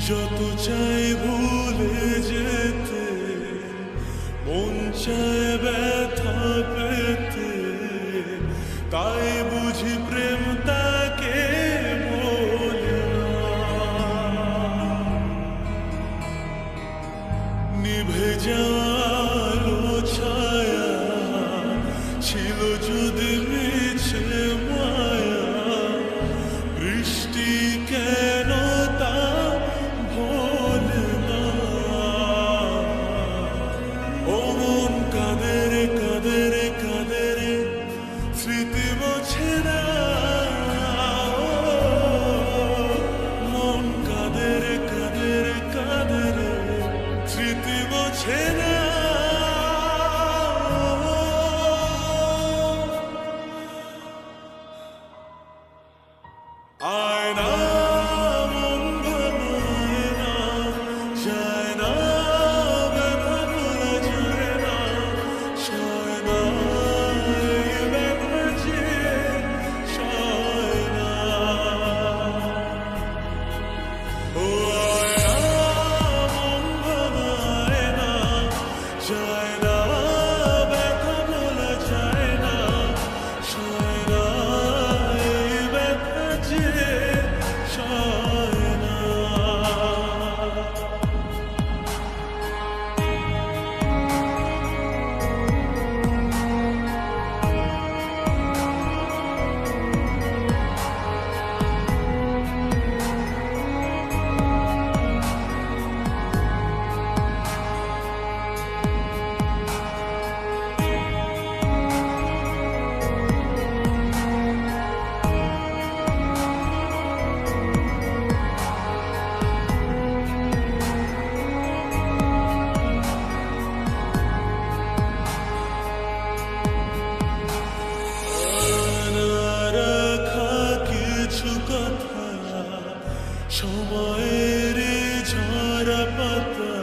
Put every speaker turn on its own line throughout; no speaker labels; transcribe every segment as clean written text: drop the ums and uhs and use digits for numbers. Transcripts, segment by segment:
যত চাই ভুলে যেতে, মন চায় ব্যথা পেতে, তাই বুঝি প্রেম তাকে বলে না। নিভে যাওয়ালো ছায়া ছিল যদি মিছে মায়া, বৃষ্টি কেন তা ভোলে না। ও মন কাঁদে রে কাঁদে রে কাঁদে রে, স্মৃতি মোছে না। মন কাঁদে রে কাঁদে রে কাঁদে রে, স্মৃতি মোছে না। আয়না মন ভাঙায় না, যায় না ব্যথা ভোলা যায় না, সয় না এই ব্যথা যে সয় না। ও আয়না মন ভাঙায় না, যায় না ব্যথা ভোলা যায় না, সয় না এই ব্যথা যে সয় না। সময়ের ঝরা পাতা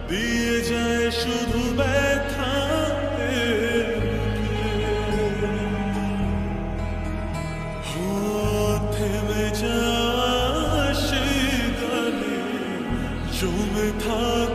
দিয়ে যায় শুধু ব্যথা, থেমে যায় সেই গানে জমে থাক